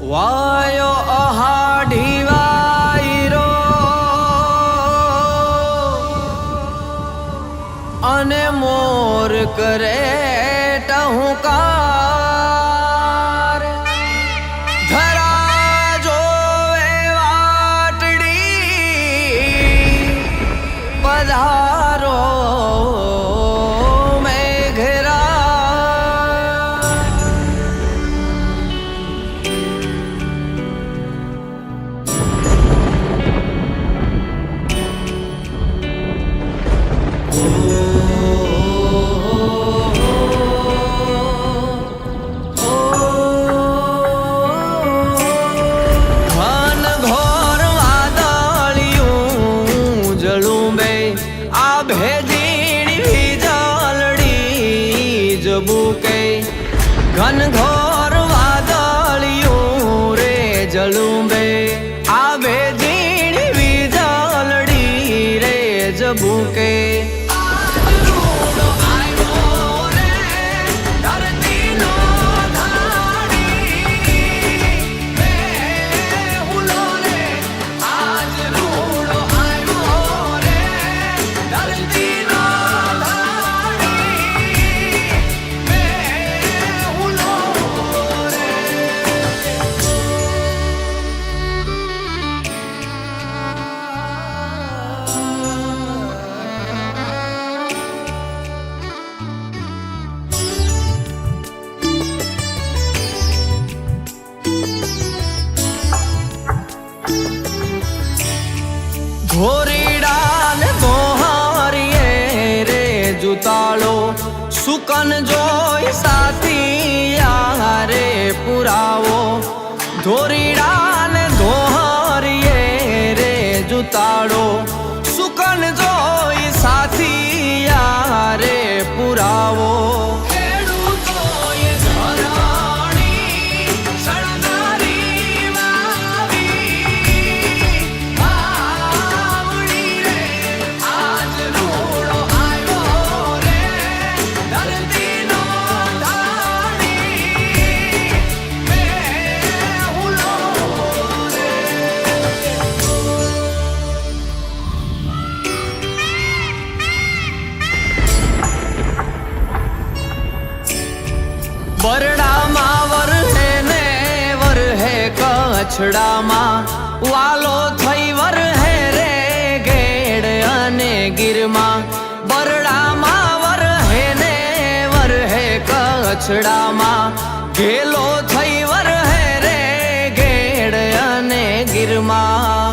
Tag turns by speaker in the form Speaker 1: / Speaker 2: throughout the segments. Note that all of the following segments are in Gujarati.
Speaker 1: વાયો અહાઢી વાયરો અને મોર કરે ટહુકાર ધરા જોવે વાટડી પધારો ઘન ઘોર વાદળિયું રે જલુંબે આવે ઝીણી વીજળડી રે જબુકે ઘોરીડા ને ગોહારીએ રે જુતાળો સુકન જોઈ સાથી રે પુરાવો ધોરીડા ને ગોહારીએ રે જુતાળો સુકન જોઈ સાથી રે પુરાવો બરડામાં વરહે ને વરહે કચ્છડામાં વાલો થઈ વરહે રે ગેડ અને ગીરમાં બરડામાં વરહે ને વરહે કચ્છડામાં ગેલો થઈ વરહે રે ગેડ અને ગીરમાં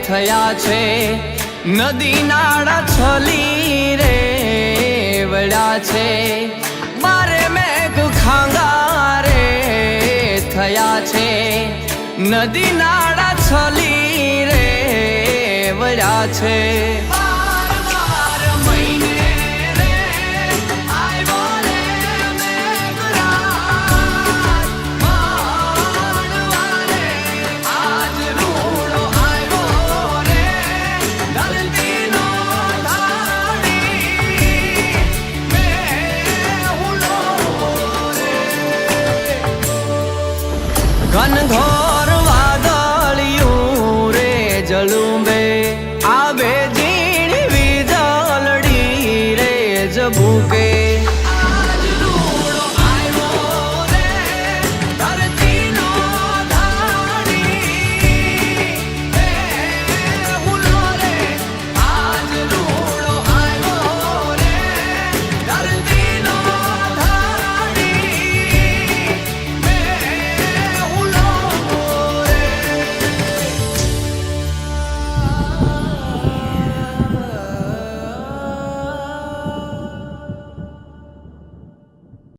Speaker 1: થયા છે નદી નાળા છલી રે વળ્યા છે મારે મેઘ ખાંગા રે થયા છે નદી નાળા છલી રે વળ્યા છે